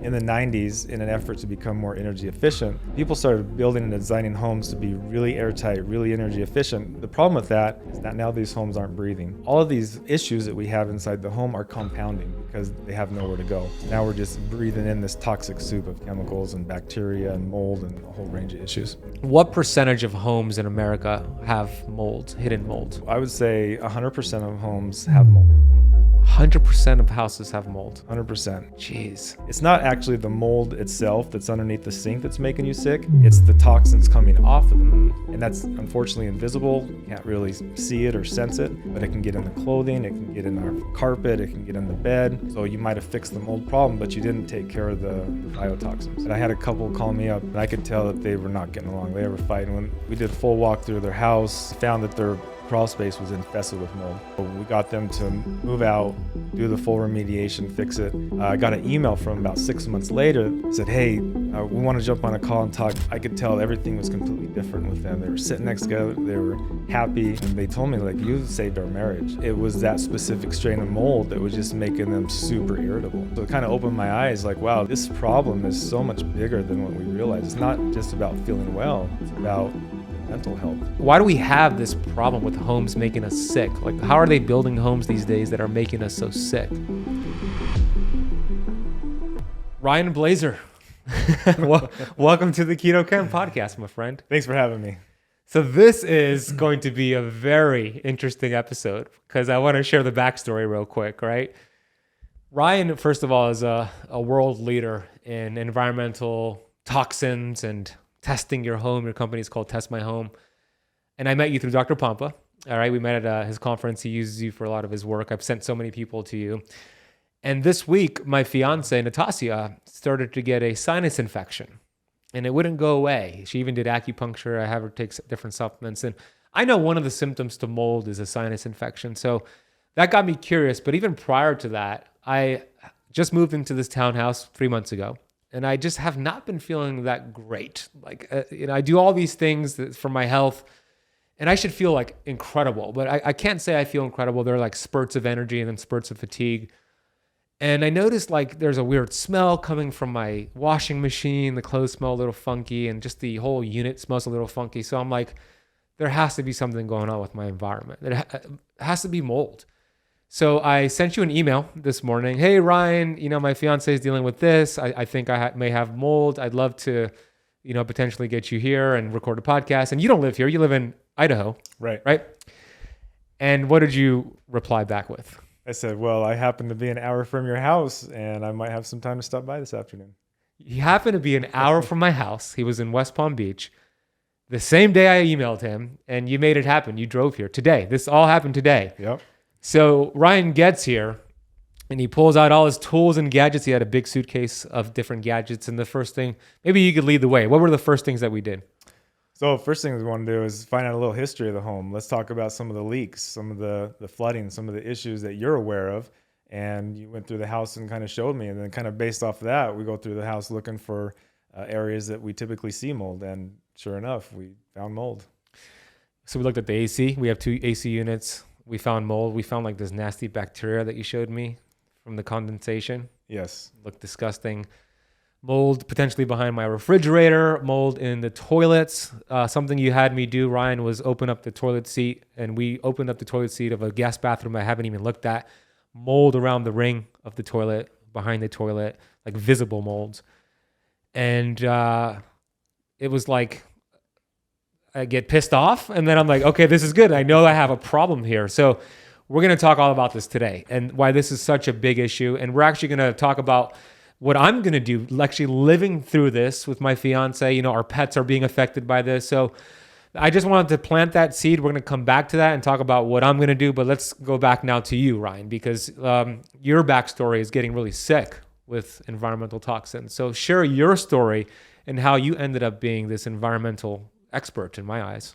In the 90s, in an effort to become more energy efficient, people started building and designing homes to be really airtight, really energy efficient. The problem with that is that now these homes aren't breathing. All of these issues that we have inside the home are compounding because they have nowhere to go. Now we're just breathing in this toxic soup of chemicals and bacteria and mold and a whole range of issues. What percentage of homes in America have mold, hidden mold? I would say 100% of homes have mold. 100% of houses have mold. 100%. Jeez. It's not actually the mold itself that's underneath the sink that's making you sick. It's the toxins coming off of them. And that's unfortunately invisible. You can't really see it or sense it, but it can get in the clothing, it can get in our carpet, it can get in the bed. So you might have fixed the mold problem, but you didn't take care of the biotoxins. And I had a couple call me up and I could tell that they were not getting along. They were fighting. When we did a full walk through their house, found that their crawl space was infested with mold. So we got them to move out, do the full remediation, fix it. I got an email from about 6 months later that said, hey, we want to jump on a call and talk. I could tell everything was completely different with them. They were sitting next together, they were happy, and they told me, like, you saved our marriage. It was that specific strain of mold that was just making them super irritable. So it kind of opened my eyes, like, wow, this problem is so much bigger than what we realized. It's not just about feeling well, it's about mental health. Why do we have this problem with homes making us sick? Like, how are they building homes these days that are making us so sick? Ryan Blaser, welcome to the Keto Chem podcast, my friend. Thanks for having me. So this is going to be a very interesting episode because I want to share the backstory real quick, right? Ryan, first of all, is a world leader in environmental toxins and testing your home. Your company is called Test My Home. And I met you through Dr. Pompa. All right. We met at his conference. He uses you for a lot of his work. I've sent so many people to you. And this week, my fiance, Natasha, started to get a sinus infection and it wouldn't go away. She even did acupuncture. I have her take different supplements. And I know one of the symptoms to mold is a sinus infection. So that got me curious. But even prior to that, I just moved into this townhouse 3 months ago. And I just have not been feeling that great. Like, I do all these things for my health, and I should feel like incredible. But I can't say I feel incredible. There are like spurts of energy and then spurts of fatigue. And I noticed like there's a weird smell coming from my washing machine. The clothes smell a little funky, and just the whole unit smells a little funky. So I'm like, there has to be something going on with my environment. There has to be mold. So I sent you an email this morning. Hey, Ryan, my fiance is dealing with this. I think I may have mold. I'd love to, potentially get you here and record a podcast. And you don't live here. You live in Idaho. Right. Right. And what did you reply back with? I said, well, I happen to be an hour from your house and I might have some time to stop by this afternoon. He happened to be an hour from my house. He was in West Palm Beach. The same day I emailed him, and you made it happen. You drove here today. This all happened today. Yep. So Ryan gets here and he pulls out all his tools and gadgets. He had a big suitcase of different gadgets. And the first thing, maybe you could lead the way. What were the first things that we did? So first thing we want to do is find out a little history of the home. Let's talk about some of the leaks, some of the flooding, some of the issues that you're aware of. And you went through the house and kind of showed me. And then kind of based off of that, we go through the house looking for areas that we typically see mold. And sure enough, we found mold. So we looked at the AC. We have 2 AC units. We found mold. We found like this nasty bacteria that you showed me from the condensation. Yes. Looked disgusting. Mold potentially behind my refrigerator, mold in the toilets. Something you had me do, Ryan, was open up the toilet seat, and we opened up the toilet seat of a guest bathroom I haven't even looked at. Mold around the ring of the toilet, behind the toilet, like visible molds. And it was like, I get pissed off, and then I'm like, okay, this is good. I know I have a problem here. So we're going to talk all about this today and why this is such a big issue. And we're actually going to talk about what I'm going to do, actually living through this with my fiance. Our pets are being affected by this. So I just wanted to plant that seed. We're going to come back to that and talk about what I'm going to do. But let's go back now to you, Ryan, because your backstory is getting really sick with environmental toxins. So share your story and how you ended up being this environmental expert in my eyes.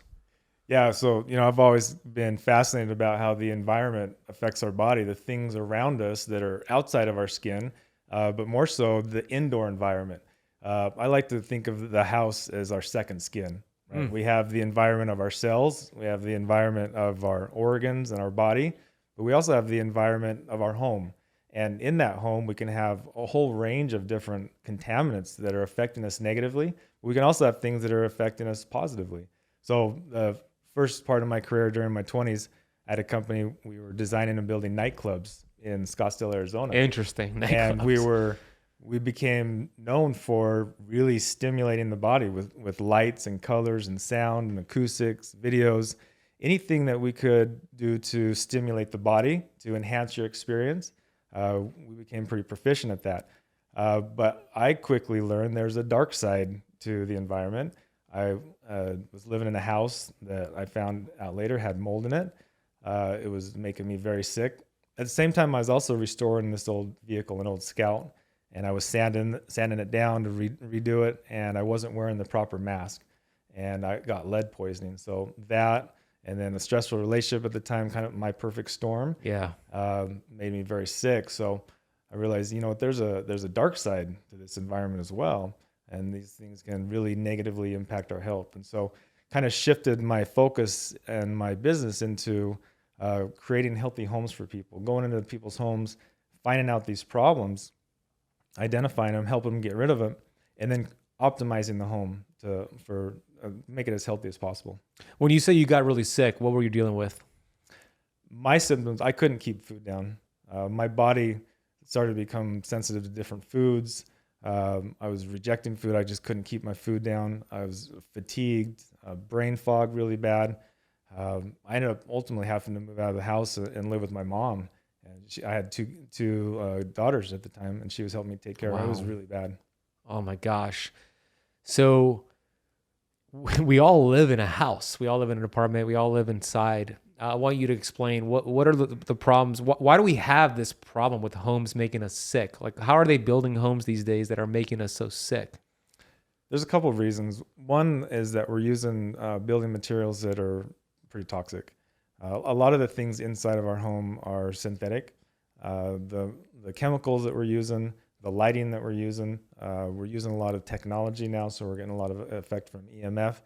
Yeah, so I've always been fascinated about how the environment affects our body, the things around us that are outside of our skin, but more so the indoor environment. I like to think of the house as our second skin. Right? We have the environment of our cells, we have the environment of our organs and our body, but we also have the environment of our home. And in that home, we can have a whole range of different contaminants that are affecting us negatively. We can also have things that are affecting us positively. So the first part of my career during my 20s, I had a company, we were designing and building nightclubs in Scottsdale, Arizona. Interesting. And we became known for really stimulating the body with lights and colors and sound and acoustics, videos, anything that we could do to stimulate the body to enhance your experience. We became pretty proficient at that. But I quickly learned there's a dark side to the environment. I was living in a house that I found out later had mold in it. It was making me very sick. At the same time, I was also restoring this old vehicle, an old Scout, and I was sanding it down to redo it, and I wasn't wearing the proper mask, and I got lead poisoning. So that, and then a stressful relationship at the time, kind of my perfect storm, made me very sick. So I realized, there's a dark side to this environment as well, and these things can really negatively impact our health. And so kind of shifted my focus and my business into creating healthy homes for people, going into people's homes, finding out these problems, identifying them, helping them get rid of them, and then optimizing the home for make it as healthy as possible. When you say you got really sick, what were you dealing with? My symptoms, I couldn't keep food down. My body started to become sensitive to different foods. I was rejecting food. I just couldn't keep my food down. I was fatigued, brain fog really bad. I ended up ultimately having to move out of the house and live with my mom. And I had two daughters at the time, and she was helping me take care of her. It was really bad. Oh my gosh. So we all live in a house. We all live in an apartment. We all live inside. I want you to explain what are the problems? Why do we have this problem with homes making us sick? Like, how are they building homes these days that are making us so sick? There's a couple of reasons. One is that we're using building materials that are pretty toxic. A lot of the things inside of our home are synthetic. The chemicals that we're using, the lighting that we're using a lot of technology now, so we're getting a lot of effect from EMF.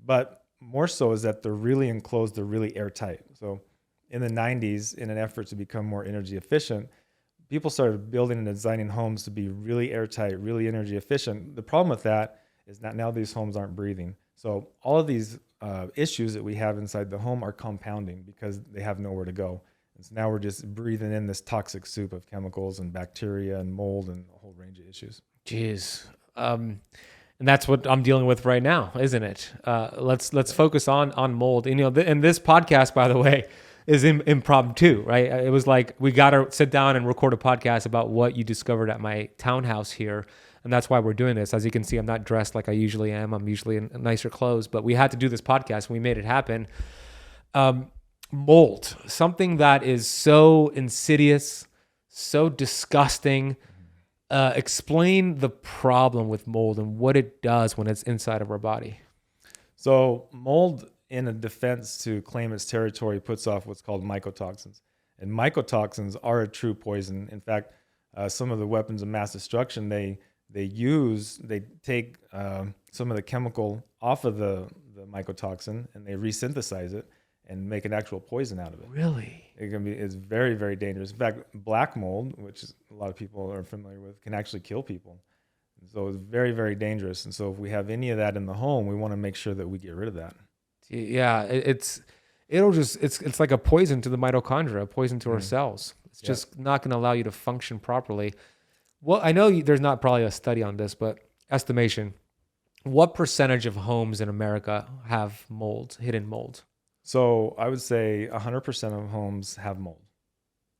But more so is that they're really enclosed, they're really airtight. So in the 90s, in an effort to become more energy efficient, people started building and designing homes to be really airtight, really energy efficient. The problem with that is that now these homes aren't breathing. So all of these issues that we have inside the home are compounding because they have nowhere to go. And so now we're just breathing in this toxic soup of chemicals and bacteria and mold and a whole range of issues. Jeez. And that's what I'm dealing with right now, isn't it? Let's focus on mold. And this podcast, by the way, is impromptu, right? It was like, we got to sit down and record a podcast about what you discovered at my townhouse here. And that's why we're doing this. As you can see, I'm not dressed like I usually am. I'm usually in nicer clothes, but we had to do this podcast and we made it happen. Mold, something that is so insidious, so disgusting. Explain the problem with mold and what it does when it's inside of our body. So mold, in a defense to claim its territory, puts off what's called mycotoxins. And mycotoxins are a true poison. In fact, some of the weapons of mass destruction, they take some of the chemical off of the mycotoxin and they resynthesize it and make an actual poison out of it. Really? It's very, very dangerous. In fact, black mold, which a lot of people are familiar with, can actually kill people. So it's very, very dangerous. And so if we have any of that in the home, we want to make sure that we get rid of that. Yeah, it's like a poison to the mitochondria, a poison to our cells. It's just not going to allow you to function properly. Well, I know there's not probably a study on this, but estimation, what percentage of homes in America have mold, hidden mold? So I would say 100% of homes have mold.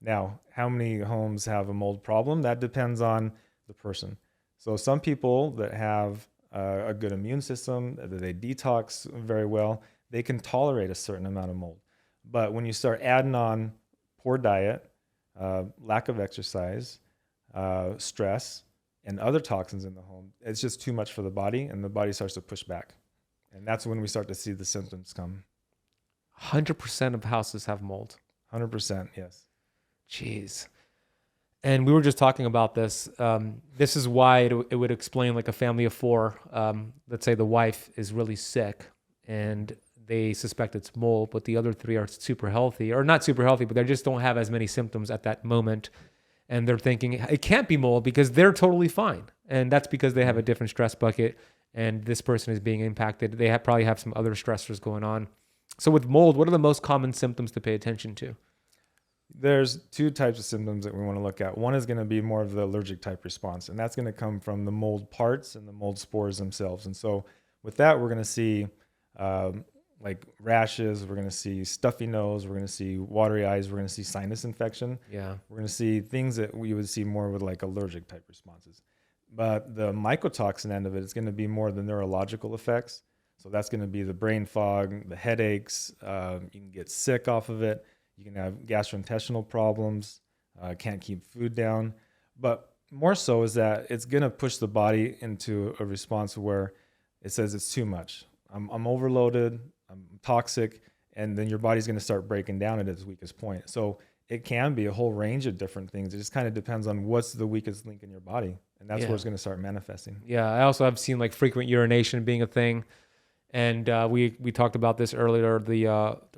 Now, how many homes have a mold problem? That depends on the person. So some people that have a good immune system, that they detox very well, they can tolerate a certain amount of mold. But when you start adding on poor diet, lack of exercise, stress, and other toxins in the home, it's just too much for the body, and the body starts to push back. And that's when we start to see the symptoms come. 100% of houses have mold. 100%, yes. Jeez. And we were just talking about this. This is why it would explain, like, a family of four. Let's say the wife is really sick and they suspect it's mold, but the other three are super healthy, or not super healthy, but they just don't have as many symptoms at that moment. and they're thinking it can't be mold because they're totally fine. And that's because they have a different stress bucket and this person is being impacted. They probably have some other stressors going on. So with mold, what are the most common symptoms to pay attention to? There's two types of symptoms that we want to look at. One is going to be more of the allergic type response, and that's going to come from the mold parts and the mold spores themselves. And so with that, we're going to see like rashes, we're going to see stuffy nose, we're going to see watery eyes, we're going to see sinus infection. Yeah. We're going to see things that we would see more with like allergic type responses. But the mycotoxin end of it is going to be more the neurological effects. So that's going to be the brain fog, the headaches. You can get sick off of it. You can have gastrointestinal problems, can't keep food down. But more so is that it's going to push the body into a response where it says it's too much. I'm overloaded, I'm toxic, and then your body's going to start breaking down at its weakest point. So it can be a whole range of different things. It just kind of depends on what's the weakest link in your body. And that's where it's going to start manifesting. Yeah, I also have seen like frequent urination being a thing. And we talked about this earlier.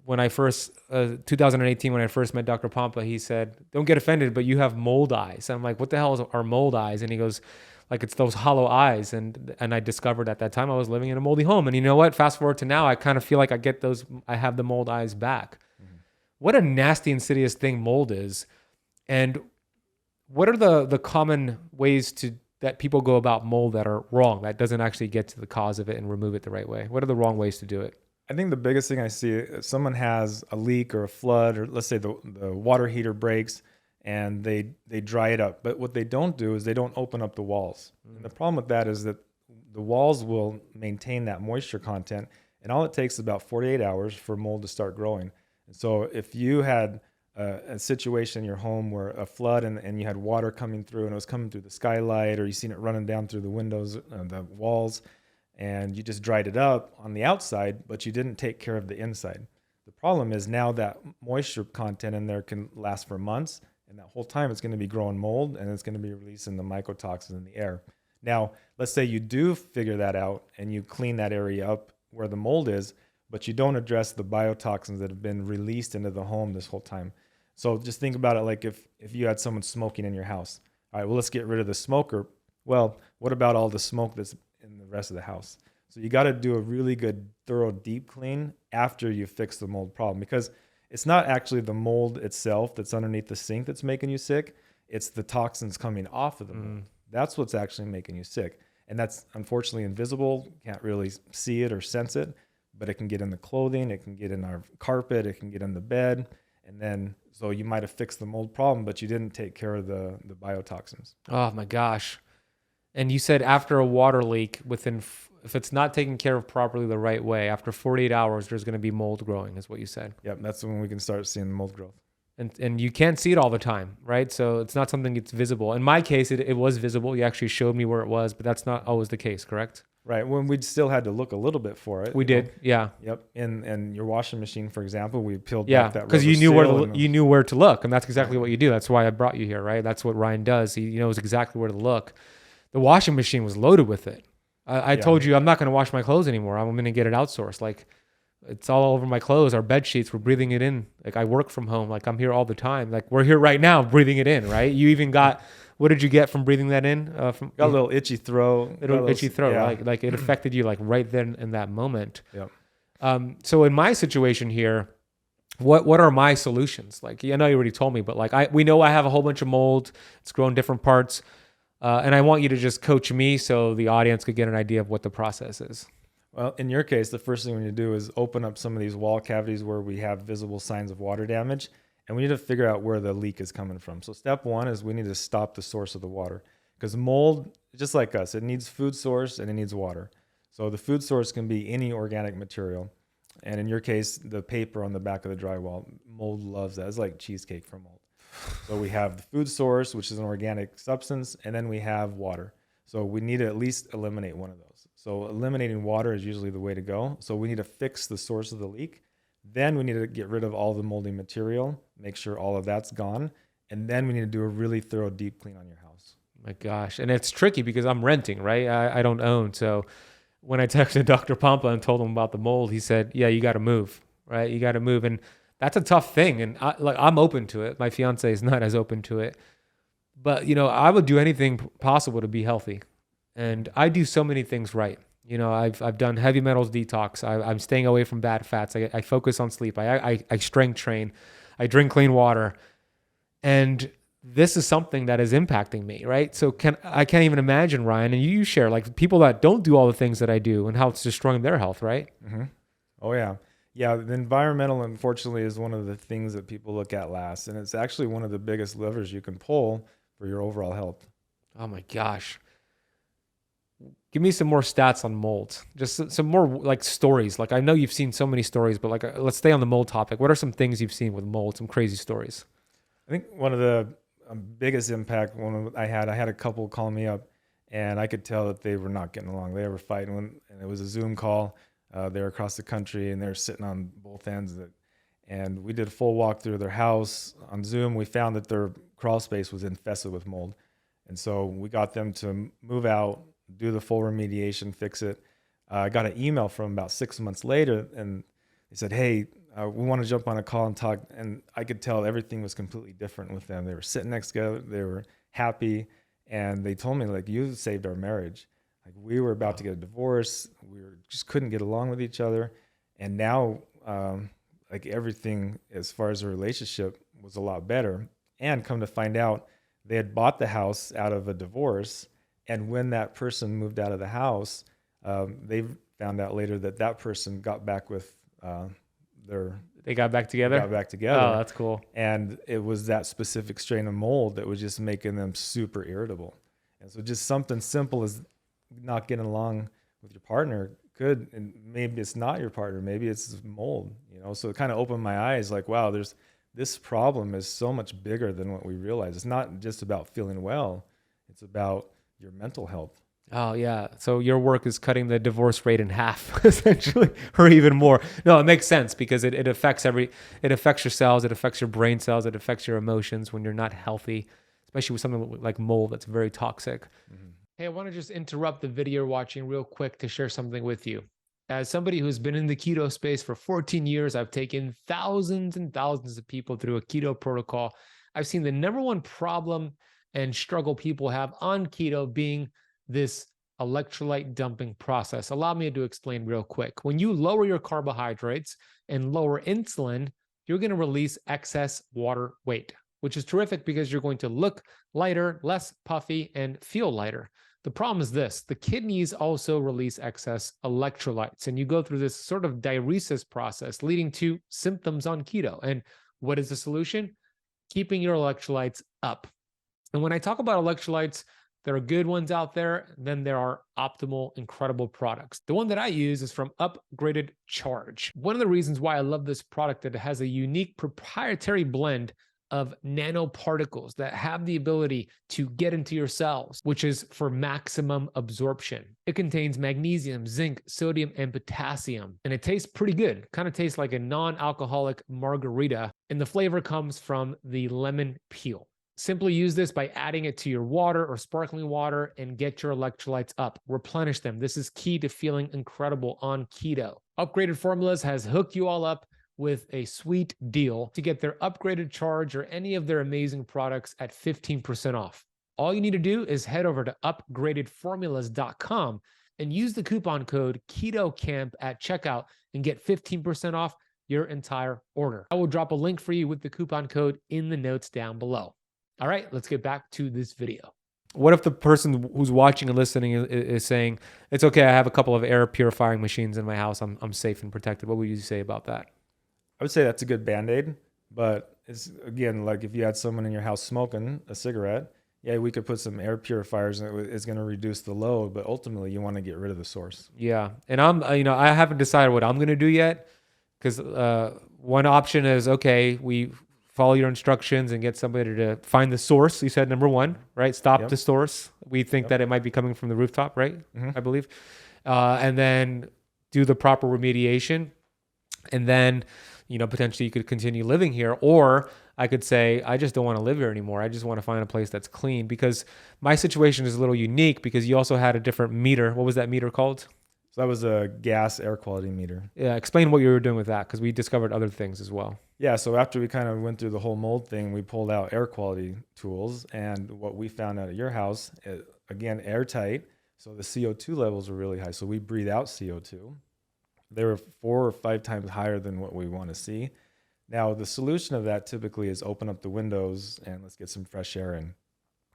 When I first 2018, when I first met Dr. Pompa, he said, "Don't get offended, but you have mold eyes." And I'm like, "What the hell are mold eyes?" And he goes, "Like it's those hollow eyes." And I discovered at that time I was living in a moldy home. And you know what? Fast forward to now, I kind of feel like I have the mold eyes back. Mm-hmm. What a nasty, insidious thing mold is, and what are the common ways that people go about mold that are wrong, that doesn't actually get to the cause of it and remove it the right way? What are the wrong ways to do it? I think the biggest thing I see, if someone has a leak or a flood, or let's say the water heater breaks and they dry it up. But what they don't do is they don't open up the walls. And the problem with that is that the walls will maintain that moisture content. And all it takes is about 48 hours for mold to start growing. And so if you had a situation in your home where a flood and you had water coming through and it was coming through the skylight, or you seen it running down through the windows, the walls, and you just dried it up on the outside, but you didn't take care of the inside. The problem is now that moisture content in there can last for months, and that whole time it's going to be growing mold and it's going to be releasing the mycotoxins in the air. Now, let's say you do figure that out and you clean that area up where the mold is, but you don't address the biotoxins that have been released into the home this whole time. So just think about it like if you had someone smoking in your house. All right, well, let's get rid of the smoker. Well, what about all the smoke that's in the rest of the house? So you got to do a really good, thorough, deep clean after you fix the mold problem, because it's not actually the mold itself that's underneath the sink that's making you sick. It's the toxins coming off of the mold. That's what's actually making you sick. And that's unfortunately invisible. You can't really see it or sense it, but it can get in the clothing. It can get in our carpet. It can get in the bed. And then, so you might have fixed the mold problem, but you didn't take care of the biotoxins. Oh my gosh. And you said after a water leak, if it's not taken care of properly the right way, after 48 hours, there's going to be mold growing, is what you said. Yep, that's when we can start seeing mold growth. And you can't see it all the time, right? So it's not something that's visible. In my case, it was visible. You actually showed me where it was, but that's not always the case, correct? Right. When we still had to look a little bit for it. We did, yeah. Yep. In your washing machine, for example, we peeled back that rubber because you seal you knew where to look, and that's exactly what you do. That's why I brought you here, right? That's what Ryan does. He knows exactly where to look. The washing machine was loaded with it. I told you I'm not going to wash my clothes anymore. I'm going to get it outsourced. Like, it's all over my clothes. Our bed sheets, we're breathing it in. Like, I work from home. Like, I'm here all the time. Like, we're here right now breathing it in, right? You even got, what did you get from breathing that in? Got a little itchy throat. Itchy throat, yeah. Like it affected you like right then in that moment. Yep. So in my situation here, what are my solutions? Like, I know you already told me, but like we know I have a whole bunch of mold. It's grown different parts. And I want you to just coach me so the audience could get an idea of what the process is. Well, in your case, the first thing we need to do is open up some of these wall cavities where we have visible signs of water damage, and we need to figure out where the leak is coming from. So step one is we need to stop the source of the water, because mold, just like us, it needs food source and it needs water. So the food source can be any organic material. And in your case, the paper on the back of the drywall, mold loves that. It's like cheesecake for mold. So we have the food source, which is an organic substance, and then we have water. So we need to at least eliminate one of those. So eliminating water is usually the way to go. So we need to fix the source of the leak. Then we need to get rid of all the moldy material, make sure all of that's gone. And then we need to do a really thorough deep clean on your house. My gosh. And it's tricky because I'm renting, right? I don't own. So when I texted Dr. Pompa and told him about the mold, he said, yeah, you got to move, right? You got to move. And that's a tough thing. And I'm open to it. My fiance is not as open to it. But, I would do anything possible to be healthy. And I do so many things right. I've done heavy metals detox. I'm staying away from bad fats. I focus on sleep. I strength train. I drink clean water. And this is something that is impacting me, right? So I can't even imagine, Ryan, and you share like people that don't do all the things that I do and how it's destroying their health, right? Mm-hmm. Oh yeah. Yeah, the environmental, unfortunately, is one of the things that people look at last. And it's actually one of the biggest levers you can pull for your overall health. Oh my gosh. Give me some more stats on mold. Just some more like stories. Like I know you've seen so many stories, but like let's stay on the mold topic. What are some things you've seen with mold? Some crazy stories. I think one of the biggest impact I had a couple call me up, and I could tell that they were not getting along. They were fighting, and it was a Zoom call. They were across the country, and they were sitting on both ends of it. And we did a full walk through their house on Zoom. We found that their crawl space was infested with mold, and so we got them to move out, do the full remediation, fix it. I got an email from them about 6 months later, and they said, "Hey, we want to jump on a call and talk." And I could tell everything was completely different with them. They were sitting next together, they were happy, and they told me, like, "You saved our marriage. Like, we were about to get a divorce. Just couldn't get along with each other, and now like everything as far as a relationship was a lot better." And come to find out, they had bought the house out of a divorce, and when that person moved out of the house, they found out later that that person got back with They got back together? Got back together. Oh, that's cool. And it was that specific strain of mold that was just making them super irritable. And so just something simple as not getting along with your partner and maybe it's not your partner, maybe it's mold, So it kind of opened my eyes like, wow, this problem is so much bigger than what we realize. It's not just about feeling well. It's about your mental health. Oh yeah. So your work is cutting the divorce rate in half, essentially, or even more. No, it makes sense because it affects it affects your cells, it affects your brain cells, it affects your emotions when you're not healthy, especially with something like mold that's very toxic. Mm-hmm. Hey, I want to just interrupt the video you're watching real quick to share something with you. As somebody who's been in the keto space for 14 years, I've taken thousands and thousands of people through a keto protocol. I've seen the number one problem and struggle people have on keto being this electrolyte dumping process. Allow me to explain real quick. When you lower your carbohydrates and lower insulin, you're going to release excess water weight, which is terrific because you're going to look lighter, less puffy, and feel lighter. The problem is this: the kidneys also release excess electrolytes, and you go through this sort of diuresis process leading to symptoms on keto. And what is the solution? Keeping your electrolytes up. And when I talk about electrolytes, there are good ones out there. Then there are optimal, incredible products. The one that I use is from Upgraded Charge. One of the reasons why I love this product is that it has a unique proprietary blend of nanoparticles that have the ability to get into your cells, which is for maximum absorption. It contains magnesium, zinc, sodium, and potassium, and it tastes pretty good. Kind of tastes like a non-alcoholic margarita, and the flavor comes from the lemon peel. Simply use this by adding it to your water or sparkling water and get your electrolytes up. Replenish them. This is key to feeling incredible on keto. Upgraded Formulas has hooked you all up with a sweet deal to get their Upgraded Charge or any of their amazing products at 15% off. All you need to do is head over to upgradedformulas.com and use the coupon code KETOCAMP at checkout and get 15% off your entire order. I will drop a link for you with the coupon code in the notes down below. All right, let's get back to this video. What if the person who's watching and listening is saying, it's okay, I have a couple of air purifying machines in my house, I'm safe and protected? What would you say about that? I would say that's a good Band-Aid, but it's, again, like if you had someone in your house smoking a cigarette, yeah, we could put some air purifiers and it's going to reduce the load, but ultimately you want to get rid of the source. Yeah, and I haven't decided what I'm going to do yet, because one option is, okay, we follow your instructions and get somebody to find the source. You said number one, right? Stop the source. We think that it might be coming from the rooftop, right? Mm-hmm. I believe. And then do the proper remediation. And then, potentially you could continue living here. Or I could say, I just don't want to live here anymore. I just want to find a place that's clean, because my situation is a little unique because you also had a different meter. What was that meter called? So that was a gas air quality meter. Yeah, explain what you were doing with that, because we discovered other things as well. Yeah, so after we kind of went through the whole mold thing, we pulled out air quality tools, and what we found out at your house, again, airtight, so the CO2 levels were really high. So we breathe out CO2. They were 4 or 5 times higher than what we want to see. Now, the solution of that typically is open up the windows and let's get some fresh air in.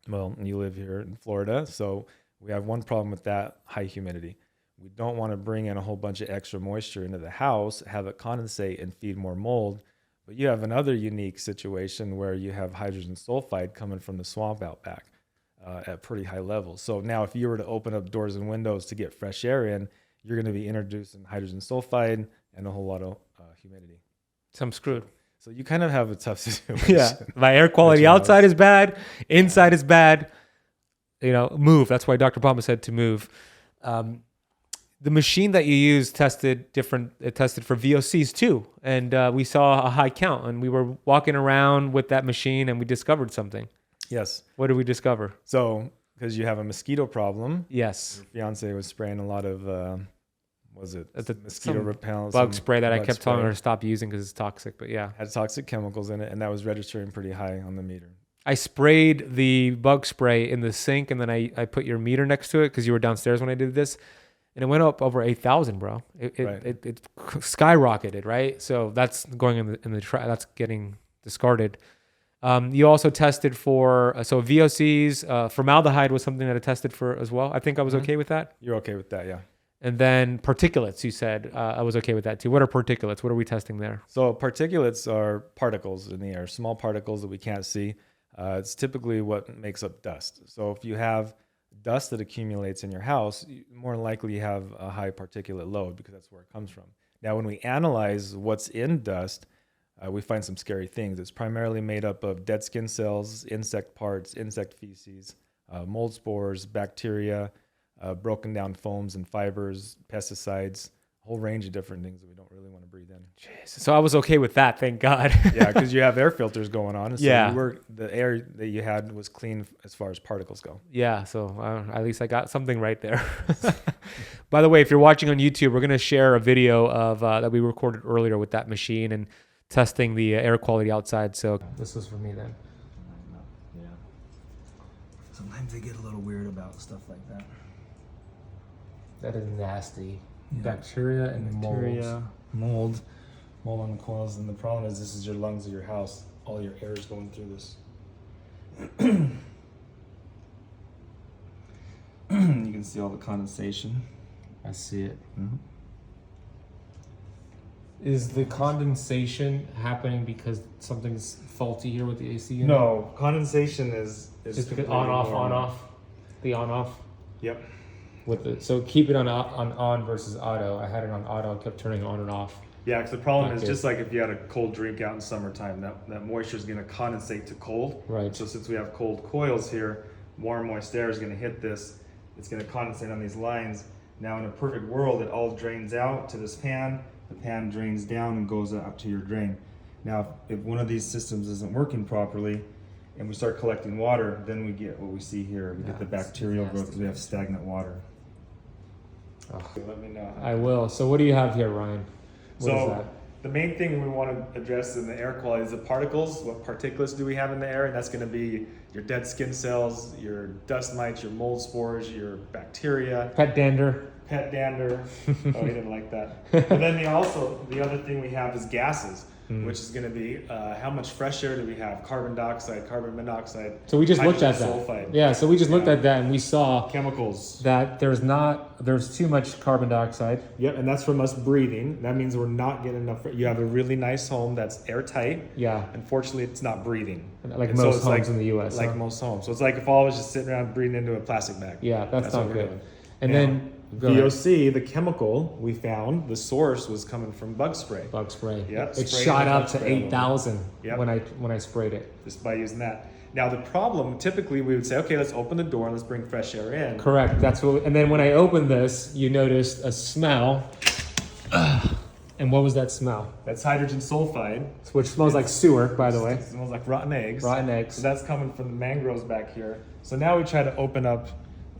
Well, you live here in Florida, so we have one problem with that: high humidity. We don't want to bring in a whole bunch of extra moisture into the house, have it condensate and feed more mold. But you have another unique situation where you have hydrogen sulfide coming from the swamp out back at pretty high levels. So now if you were to open up doors and windows to get fresh air in, you're going to be introducing hydrogen sulfide and a whole lot of humidity. So I'm screwed. So you kind of have a tough situation. Yeah, my air quality outside is bad, inside is bad. Move. That's why Dr. Palma said to move. The machine that you used tested different. It tested for VOCs too, and we saw a high count. And we were walking around with that machine, and we discovered something. Yes. What did we discover? So, because you have a mosquito problem. Yes. Your fiance was spraying a lot of. Mosquito repellent bug spray that I kept telling her her to stop using because it's toxic. But yeah, had toxic chemicals in it, and that was registering pretty high on the meter. I sprayed the bug spray in the sink, and then I put your meter next to it because you were downstairs when I did this, and it went up over 8,000, bro. It skyrocketed, right? So that's going in the that's getting discarded. You also tested for VOCs. Formaldehyde was something that I tested for as well. I think I was okay with that. You're okay with that, yeah. And then particulates, you said. I was okay with that too. What are particulates? What are we testing there? So particulates are particles in the air, small particles that we can't see. It's typically what makes up dust. So if you have dust that accumulates in your house, more likely you have a high particulate load because that's where it comes from. Now, when we analyze what's in dust, we find some scary things. It's primarily made up of dead skin cells, insect parts, insect feces, mold spores, bacteria, broken down foams and fibers, pesticides, a whole range of different things that we don't really want to breathe in. Jeez. So I was okay with that, thank God. Yeah, because you have air filters going on. And so yeah. The air that you had was clean as far as particles go. Yeah, so at least I got something right there. By the way, if you're watching on YouTube, we're going to share a video of that we recorded earlier with that machine and testing the air quality outside. So this was for me then. Yeah. Sometimes they get a little weird about stuff like that. That is nasty. Yeah. Bacteria and mold on the coils. And the problem is this is your lungs of your house. All your air is going through this. You can see all the condensation. I see it. Mm-hmm. Is the condensation happening because something's faulty here with the AC unit? No, condensation is just because on off. The on off. Yep. So keep it on versus auto. I had it on auto, kept turning it on and off. Yeah, because the problem is just like if you had a cold drink out in summertime, that moisture is going to condensate to cold. Right. So since we have cold coils here, warm moist air is going to hit this. It's going to condensate on these lines. Now in a perfect world, it all drains out to this pan. The pan drains down and goes up to your drain. Now, if one of these systems isn't working properly and we start collecting water, then we get what we see here. We get the bacterial growth because we have stagnant water. Oh. Let me know. I will. So what do you have here, Ryan? What is that? The main thing we want to address in the air quality is the particles. What particulates do we have in the air? And that's going to be your dead skin cells, your dust mites, your mold spores, your bacteria. Pet dander. Oh, he didn't like that. But then the other thing we have is gases, which is going to be how much fresh air do we have? Carbon dioxide, carbon monoxide. So we just looked at that. Sulfide. Yeah, so we just looked at that and we saw chemicals. That there's too much carbon dioxide. Yep, and that's from us breathing. That means we're not getting enough. You have a really nice home that's airtight. Yeah. Unfortunately, it's not breathing. Like most homes in the U.S. Like most homes. So it's like if all was just sitting around breathing into a plastic bag. Yeah, that's not good. Doing. And now, then VOC, the chemical we found, the source was coming from bug spray. Bug spray. Yep. It shot up to 8,000 when I sprayed it. Just by using that. Now the problem, typically we would say, okay, let's open the door and let's bring fresh air in. Correct. And then when I opened this, you noticed a smell. And what was that smell? That's hydrogen sulfide. Which smells like sewer, by the way. It smells like rotten eggs. Rotten eggs. So that's coming from the mangroves back here. So now we try to open up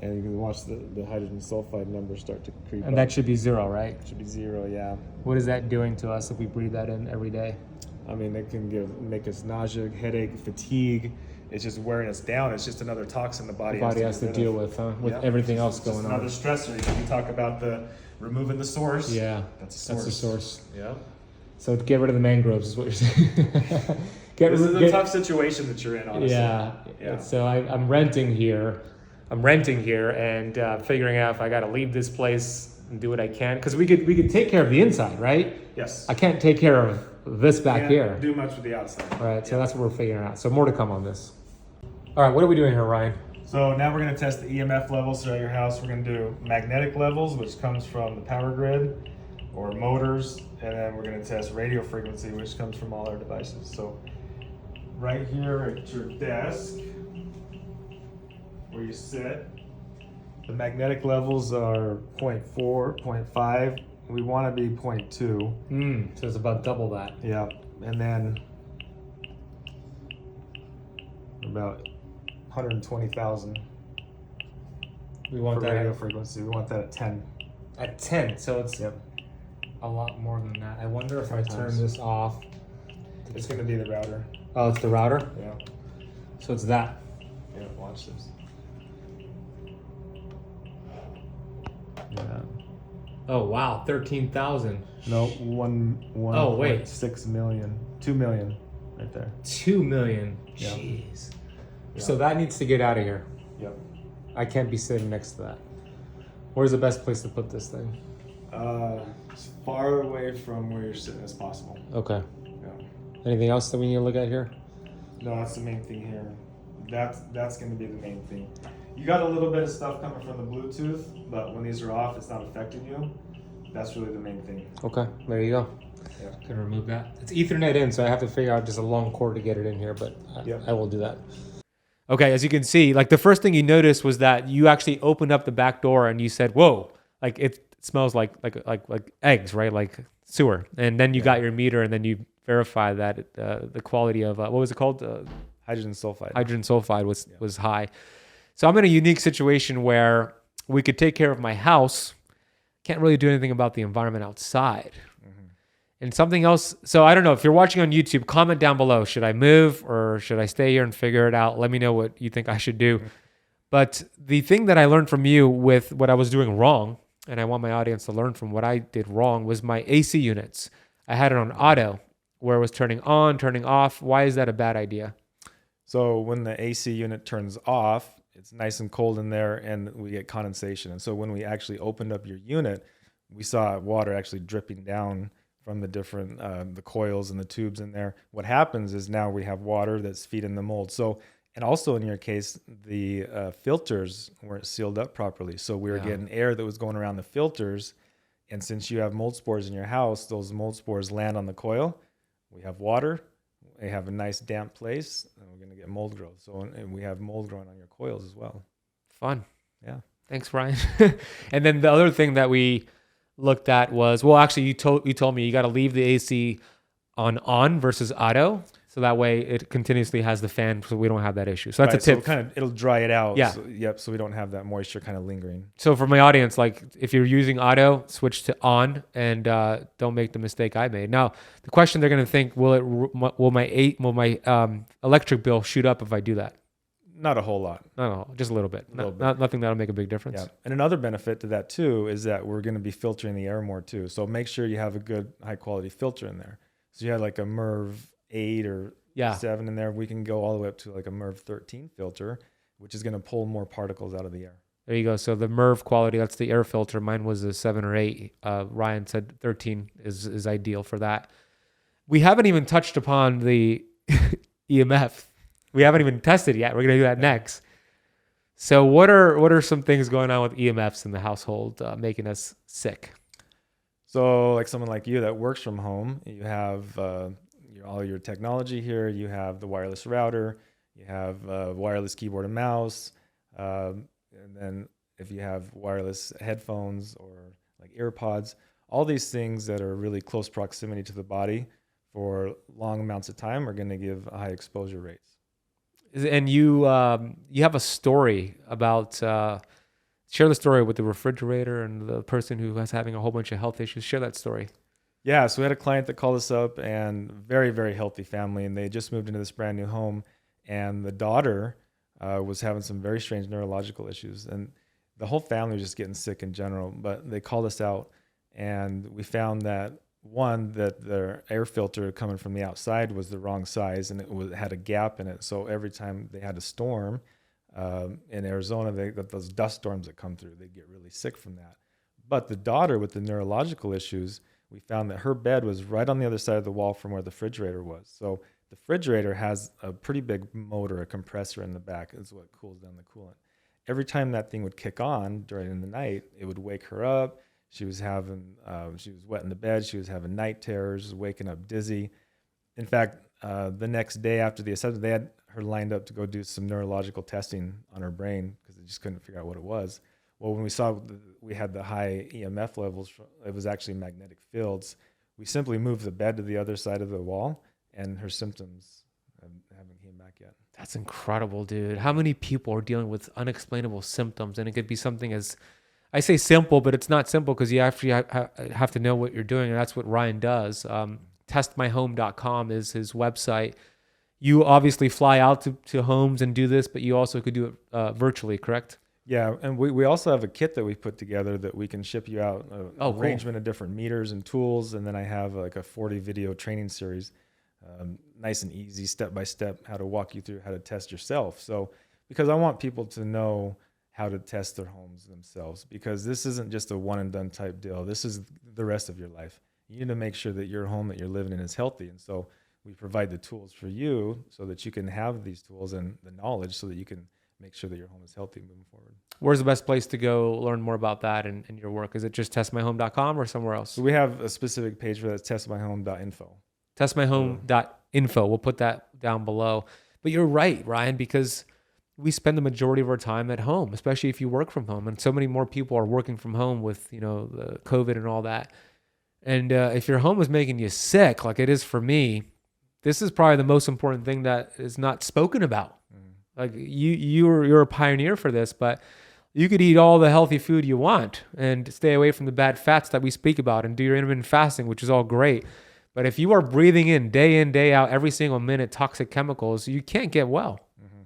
And you can watch the hydrogen sulfide numbers start to creep up. And that should be 0, right? Should be 0, yeah. What is that doing to us if we breathe that in every day? I mean, it can make us nausea, headache, fatigue. It's just wearing us down. It's just another toxin the body has to deal with, huh? With everything else going on. Another stressor. You talk about removing the source. Yeah, that's a source. That's the source. Yeah. So get rid of the mangroves is what you're saying. This is a tough situation that you're in, honestly. Yeah. So I'm renting here. And figuring out if I got to leave this place and do what I can, because we could take care of the inside, right? Yes. I can't take care of this back here. Do much with the outside. All right. So that's what we're figuring out. So more to come on this. All right. What are we doing here, Ryan? So now we're going to test the EMF levels throughout your house. We're going to do magnetic levels, which comes from the power grid or motors, and then we're going to test radio frequency, which comes from all our devices. So right here at your desk, where you sit, the magnetic levels are 0.4, 0.5. We want to be 0.2. So it's about double that. Yeah, and then about 120,000. We want for that radio frequency. We want that at 10. At 10, so it's a lot more than that. I wonder if I turn this off. It's going to be the router. Oh, it's the router? Yeah. So it's that. Yeah, watch this. Yeah. Oh, wow, 13,000. No, one. Oh, wait. 6 million. 2 million right there. 2 million. Yeah. Jeez. Yeah. So that needs to get out of here. Yep. I can't be sitting next to that. Where's the best place to put this thing? As far away from where you're sitting as possible. Okay. Yeah. Anything else that we need to look at here? No, that's the main thing here. That's going to be the main thing. You got a little bit of stuff coming from the Bluetooth, but when these are off, it's not affecting you. That's really the main thing. Okay, there you go. Yeah. Can remove that. It's Ethernet in, so I have to figure out just a long cord to get it in here, but I will do that. Okay, as you can see, like the first thing you noticed was that you actually opened up the back door and you said, "Whoa!" Like it smells like eggs, right? Like sewer. And then you got your meter, and then you verified that the quality of what was it called? Hydrogen sulfide. Hydrogen sulfide was high. So I'm in a unique situation where we could take care of my house, can't really do anything about the environment outside. And something else, so I don't know, if you're watching on YouTube, comment down below. Should I move or should I stay here and figure it out? Let me know what you think I should do. But the thing that I learned from you with what I was doing wrong, and I want my audience to learn from what I did wrong, was my AC units. I had it on auto, where it was turning on, turning off. Why is that a bad idea? So when the AC unit turns off, it's nice and cold in there and we get condensation. And so when we actually opened up your unit, we saw water actually dripping down from the different, the coils and the tubes in there. What happens is now we have water that's feeding the mold. So, and also in your case, the filters weren't sealed up properly. So we were getting air that was going around the filters. And since you have mold spores in your house, those mold spores land on the coil. We have water. We have a nice damp place, and we're going to get mold growth. So, and we have mold growing on your coils as well. Fun. Yeah. Thanks, Ryan. And then the other thing that we looked at was, well, actually, you told me you got to leave the AC on versus auto, so that way it continuously has the fan, so we don't have that issue. So that's a tip. So it'll dry it out. Yeah. So we don't have that moisture kind of lingering. So for my audience, like if you're using auto, switch to on, and don't make the mistake I made. Now, the question they're going to think: will my electric bill shoot up if I do that? Not a whole lot. No, just a little bit. Nothing that'll make a big difference. Yeah. And another benefit to that too is that we're going to be filtering the air more too. So make sure you have a good high quality filter in there. So you had like a MERV 8 or 7 in there. We can go all the way up to like a MERV 13 filter, which is going to pull more particles out of the air. There you go. So the MERV quality, that's the air filter. Mine was a 7 or 8. Ryan said 13 is ideal for that. We haven't even touched upon the EMF. We haven't even tested it yet. We're going to do that next. So what are some things going on with EMFs in the household making us sick? So like someone like you that works from home, you have all your technology here. You have the wireless router. You have wireless keyboard and mouse. And then if you have wireless headphones or like AirPods, all these things that are really close proximity to the body for long amounts of time are going to give high exposure rates. And you have a story about Share the story with the refrigerator and the person who was having a whole bunch of health issues. Share that story. Yeah, so we had a client that called us up, and very, very healthy family, and they just moved into this brand new home, and the daughter was having some very strange neurological issues, and the whole family was just getting sick in general. But they called us out, and we found that that their air filter coming from the outside was the wrong size, and it had a gap in it. So every time they had a storm in Arizona, they got those dust storms that come through. They get really sick from that. But the daughter with the neurological issues, we found that her bed was right on the other side of the wall from where the refrigerator was. So the refrigerator has a pretty big motor, a compressor in the back, is what cools down the coolant. Every time that thing would kick on during the night, it would wake her up. She was wet in the bed. She was having night terrors, waking up dizzy. In fact, the next day after the assessment, they had her lined up to go do some neurological testing on her brain because they just couldn't figure out what it was. Well, when we saw we had the high EMF levels, it was actually magnetic fields. We simply moved the bed to the other side of the wall, and her symptoms haven't came back yet. That's incredible, dude. How many people are dealing with unexplainable symptoms? And it could be something as, I say simple, but it's not simple because you actually have to know what you're doing, and that's what Ryan does. Testmyhome.com is his website. You obviously fly out to homes and do this, but you also could do it virtually, correct? Yeah, and we also have a kit that we put together that we can ship you out, arrangement cool. of different meters and tools, and then I have like a 40 video training series, nice and easy, step-by-step, how to walk you through how to test yourself. So, because I want people to know how to test their homes themselves, because this isn't just a one-and-done type deal. This is the rest of your life. You need to make sure that your home that you're living in is healthy, and so we provide the tools for you so that you can have these tools and the knowledge so that you can make sure that your home is healthy moving forward. Where's the best place to go learn more about that and your work? Is it just testmyhome.com or somewhere else? So we have a specific page for that, testmyhome.info. Testmyhome.info. We'll put that down below. But you're right, Ryan, because we spend the majority of our time at home, especially if you work from home. And so many more people are working from home with, the COVID and all that. And if your home is making you sick, like it is for me, this is probably the most important thing that is not spoken about. Like you're a pioneer for this, but you could eat all the healthy food you want and stay away from the bad fats that we speak about and do your intermittent fasting, which is all great. But if you are breathing in, day out, every single minute, toxic chemicals, you can't get well. Mm-hmm.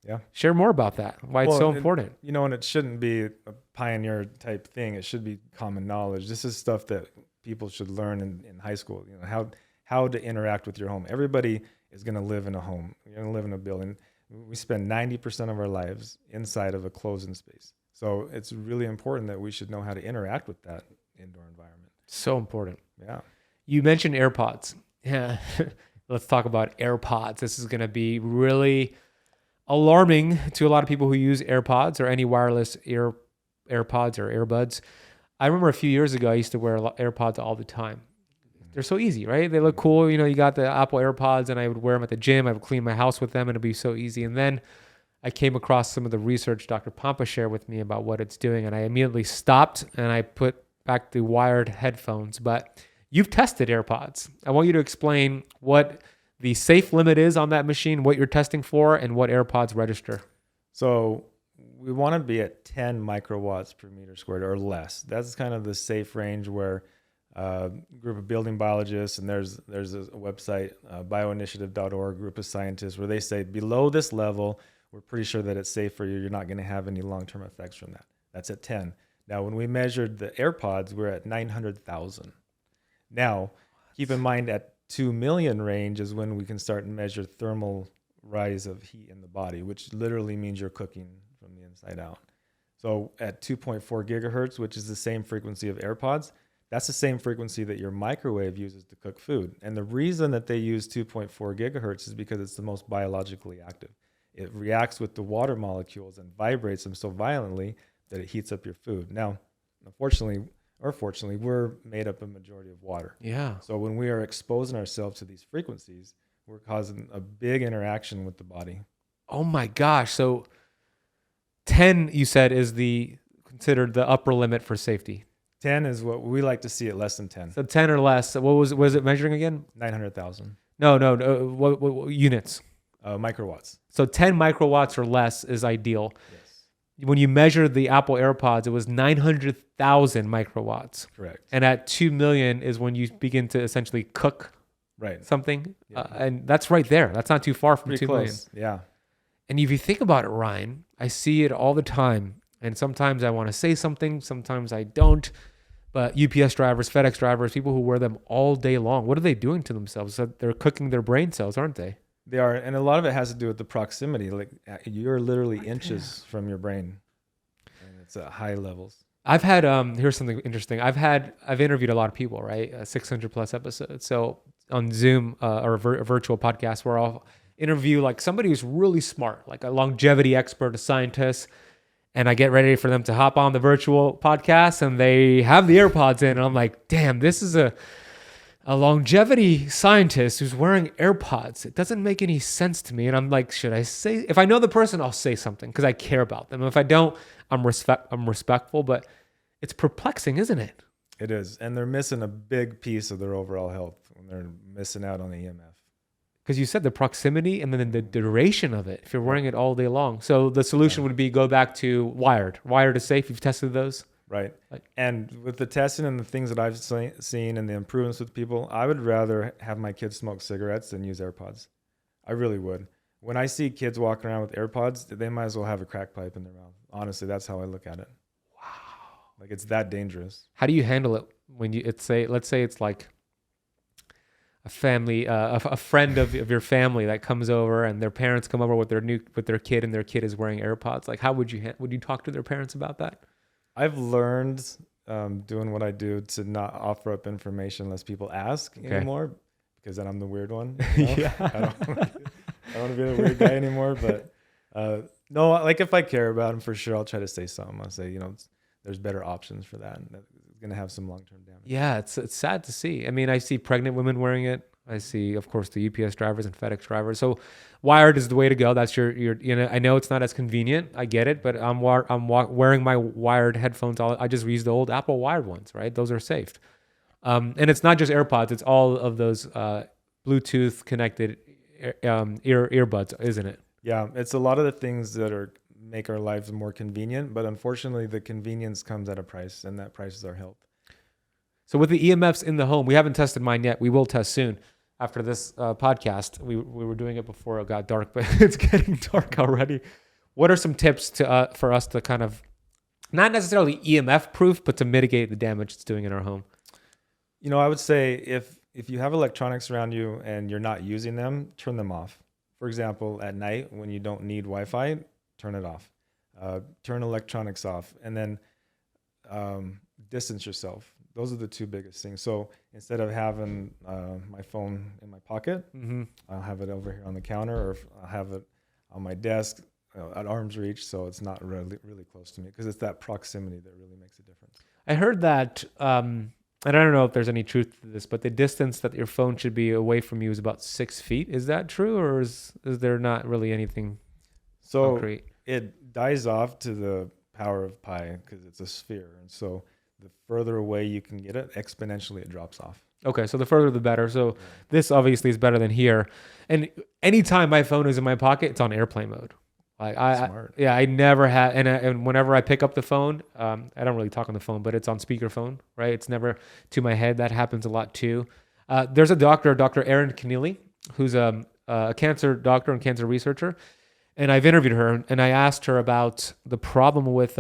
Yeah. Share more about that, why it's so important. And it shouldn't be a pioneer type thing. It should be common knowledge. This is stuff that people should learn in high school, how to interact with your home. Everybody is going to live in a home. You're going to live in a building. We spend 90% of our lives inside of a closed space. So it's really important that we should know how to interact with that indoor environment. So important. Yeah. You mentioned AirPods. Yeah. Let's talk about AirPods. This is going to be really alarming to a lot of people who use AirPods or any wireless AirPods or earbuds. I remember a few years ago, I used to wear AirPods all the time. They're so easy, right? They look cool. You got the Apple AirPods, and I would wear them at the gym. I would clean my house with them, and it'd be so easy. And then I came across some of the research Dr. Pampa shared with me about what it's doing, and I immediately stopped, and I put back the wired headphones. But you've tested AirPods. I want you to explain what the safe limit is on that machine, what you're testing for, and what AirPods register. So we want to be at 10 microwatts per meter squared or less. That's kind of the safe range where group of building biologists, and there's a website, bioinitiative.org, group of scientists, where they say below this level, we're pretty sure that it's safe for you. You're not going to have any long-term effects from that. That's at 10. Now, when we measured the AirPods, we're at 900,000. Now, keep in mind at 2 million range is when we can start and measure thermal rise of heat in the body, which literally means you're cooking from the inside out. So at 2.4 gigahertz, which is the same frequency of AirPods, that's the same frequency that your microwave uses to cook food. And the reason that they use 2.4 gigahertz is because it's the most biologically active. It reacts with the water molecules and vibrates them so violently that it heats up your food. Now, unfortunately or fortunately, we're made up a majority of water. Yeah. So when we are exposing ourselves to these frequencies, we're causing a big interaction with the body. Oh my gosh. So 10, you said, is considered the upper limit for safety. 10 is what we like to see at less than 10. So 10 or less. What was it measuring again? 900,000. No. What units? Microwatts. So 10 microwatts or less is ideal. Yes. when you measure the Apple AirPods, it was 900,000 microwatts. Correct. And at 2 million is when you begin to essentially cook Right. something. Yeah. And that's right there. That's not too far from Pretty 2 million. close. Yeah. And if you think about it, Ryan, I see it all the time. And sometimes I want to say something, sometimes I don't. But UPS drivers, FedEx drivers, people who wear them all day long, what are they doing to themselves? So they're cooking their brain cells, aren't they? They are. And a lot of it has to do with the proximity. Like you're literally inches from your brain. And it's at high levels. I've had, here's something interesting. I've interviewed a lot of people, right? 600 plus episodes. So on Zoom or a virtual podcast where I'll interview like somebody who's really smart, like a longevity expert, a scientist. And I get ready for them to hop on the virtual podcast and they have the AirPods in. And I'm like, damn, this is a longevity scientist who's wearing AirPods. It doesn't make any sense to me. And I'm like, should I say, if I know the person, I'll say something because I care about them. If I don't, I'm respectful, but it's perplexing, isn't it? It is. And they're missing a big piece of their overall health when they're missing out on the EMF. Because you said the proximity and then the duration of it, if you're wearing it all day long. So the solution would be go back to wired. Wired is safe. You've tested those? Right. And with the testing and the things that I've seen and the improvements with people, I would rather have my kids smoke cigarettes than use AirPods. I really would. When I see kids walking around with AirPods, they might as well have a crack pipe in their mouth. Honestly, that's how I look at it. Wow. Like it's that dangerous. How do you handle it when let's say it's like a family, a friend of your family that comes over and their parents come over with their kid and their kid is wearing AirPods. Like how would you talk to their parents about that? I've learned doing what I do to not offer up information unless people ask anymore, because then I'm the weird one. You know? Yeah. I don't want to be the weird guy anymore. But no, like if I care about them for sure, I'll try to say something. I'll say, there's better options for that. And that's going to have some long-term damage. Yeah, it's sad to see. I mean, I see pregnant women wearing it. I see, of course, the UPS drivers and FedEx drivers. So wired is the way to go. That's your I know it's not as convenient. I get it, but I'm wearing my wired headphones. I just use the old Apple wired ones, right? Those are safe. And it's not just AirPods. It's all of those Bluetooth connected earbuds, isn't it? Yeah, it's a lot of the things that make our lives more convenient, but unfortunately the convenience comes at a price, and that price is our health. So with the EMFs in the home, we haven't tested mine yet. We will test soon. After this podcast, we were doing it before it got dark, but it's getting dark already. What are some tips for us to kind of, not necessarily EMF proof, but to mitigate the damage it's doing in our home? I would say if you have electronics around you and you're not using them, turn them off. For example, at night when you don't need Wi-Fi, turn it off. Turn electronics off, and then distance yourself. Those are the two biggest things. So instead of having my phone in my pocket, I'll have it over here on the counter, or I'll have it on my desk at arm's reach, so it's not really close to me, because it's that proximity that really makes a difference. I heard that, and I don't know if there's any truth to this, but the distance that your phone should be away from you is about 6 feet. Is that true, or is there not really anything concrete? It dies off to the power of pi because it's a sphere, and so the further away you can get it, exponentially it drops off. Okay, so the further the better. So this obviously is better than here. And anytime my phone is in my pocket, it's on airplane mode. Like I never had, and whenever I pick up the phone, I don't really talk on the phone, but it's on speakerphone, right? It's never to my head. That happens a lot too. There's a doctor, Dr. Erin Keneally, who's a cancer doctor and cancer researcher. And I've interviewed her, and I asked her about the problem with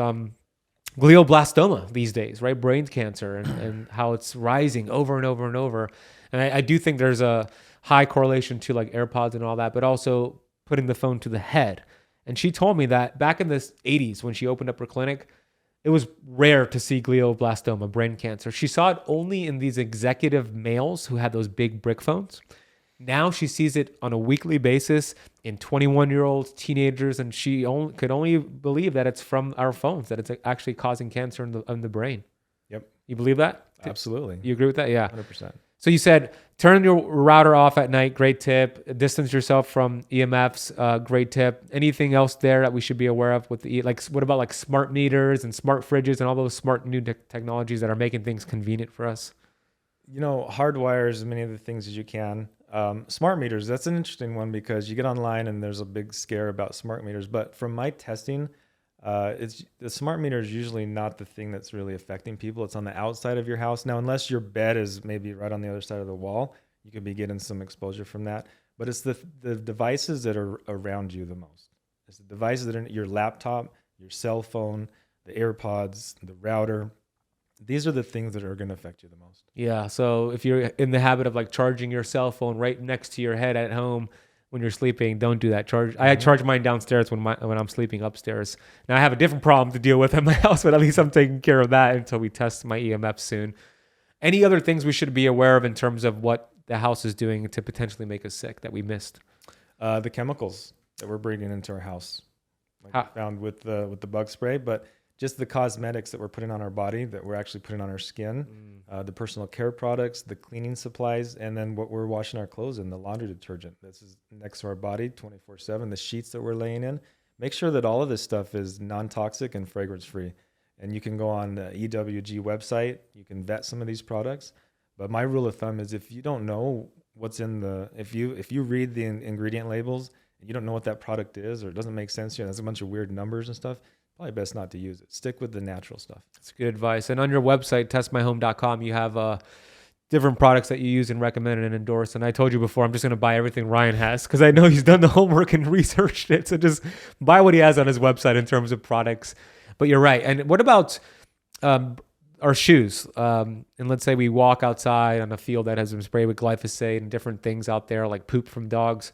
glioblastoma these days, right? Brain cancer, and how it's rising over and over and over. And I do think there's a high correlation to like AirPods and all that, but also putting the phone to the head. And she told me that back in the 80s, when she opened up her clinic, it was rare to see glioblastoma, brain cancer. She saw it only in these executive males who had those big brick phones. Now she sees it on a weekly basis in 21-year-olds, teenagers, and she could only believe that it's from our phones, that it's actually causing cancer in the brain. Yep. You believe that? Absolutely. You agree with that? Yeah. 100%. So you said turn your router off at night. Great tip. Distance yourself from EMFs. Great tip. Anything else there that we should be aware of with what about like smart meters and smart fridges and all those smart new technologies that are making things convenient for us? Hardwire as many of the things as you can. Smart meters, that's an interesting one, because you get online and there's a big scare about smart meters. But from my testing, It's the smart meter is usually not the thing that's really affecting people. It's on the outside of your house. Now, unless your bed is maybe right on the other side of the wall, you could be getting some exposure from that. But it's the devices that are around you the most. It's the devices that are in your laptop, your cell phone, the AirPods, the router. These are the things that are going to affect you the most. Yeah. So if you're in the habit of like charging your cell phone right next to your head at home when you're sleeping, don't do that. I charge mine downstairs when I'm sleeping upstairs. Now I have a different problem to deal with at my house, but at least I'm taking care of that until we test my EMF soon. Any other things we should be aware of in terms of what the house is doing to potentially make us sick that we missed? The chemicals that we're bringing into our house, like we found with the bug spray, but just the cosmetics that we're putting on our body, that we're actually putting on our skin, the personal care products, the cleaning supplies, and then what we're washing our clothes in, the laundry detergent. This is next to our body 24/7, the sheets that we're laying in. Make sure that all of this stuff is non-toxic and fragrance-free. And you can go on the EWG website. You can vet some of these products. But my rule of thumb is if you don't know what's in if you read the ingredient labels and you don't know what that product is, or it doesn't make sense to you, and there's a bunch of weird numbers and stuff, probably best not to use it. Stick with the natural stuff. That's good advice. And on your website, testmyhome.com, you have different products that you use and recommend and endorse. And I told you before, I'm just going to buy everything Ryan has because I know he's done the homework and researched it. So just buy what he has on his website in terms of products. But you're right. And what about our shoes? And let's say we walk outside on a field that has been sprayed with glyphosate and different things out there like poop from dogs.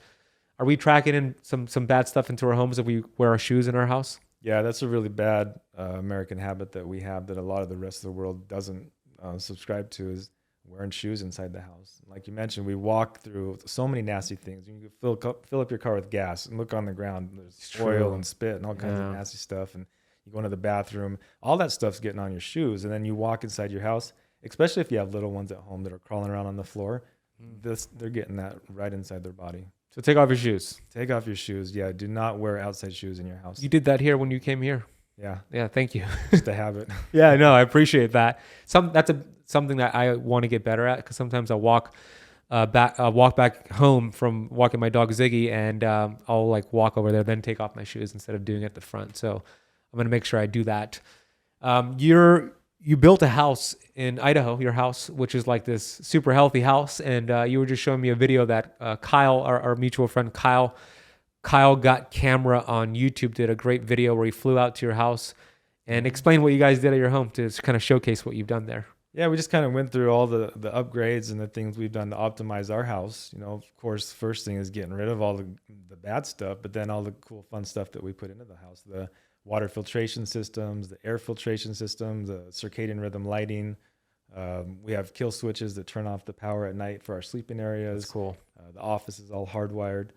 Are we tracking in some bad stuff into our homes if we wear our shoes in our house? Yeah, that's a really bad American habit that we have that a lot of the rest of the world doesn't subscribe to, is wearing shoes inside the house. Like you mentioned, we walk through so many nasty things. You can fill up your car with gas and look on the ground. There's oil and spit and all kinds of nasty stuff. And you go into the bathroom, all that stuff's getting on your shoes. And then you walk inside your house, especially if you have little ones at home that are crawling around on the floor. They're getting that right inside their body. So take off your shoes. Take off your shoes. Yeah, do not wear outside shoes in your house. You did that here when you came here. Yeah. Yeah, thank you. Just a habit. Yeah, no, I appreciate that. That's something that I want to get better at, because sometimes I'll walk back home from walking my dog Ziggy, and I'll like walk over there, then take off my shoes instead of doing it at the front. So I'm gonna make sure I do that. You built a house in Idaho, your house, which is like this super healthy house. And you were just showing me a video that Kyle, our mutual friend, Kyle Got Camera on YouTube, did a great video where he flew out to your house and explained what you guys did at your home to kind of showcase what you've done there. Yeah, we just kind of went through all the upgrades and the things we've done to optimize our house. You know, of course, first thing is getting rid of all the bad stuff, but then all the cool, fun stuff that we put into the house. The water filtration systems, the air filtration systems, the circadian rhythm lighting. We have kill switches that turn off the power at night for our sleeping areas. That's cool. The office is all hardwired.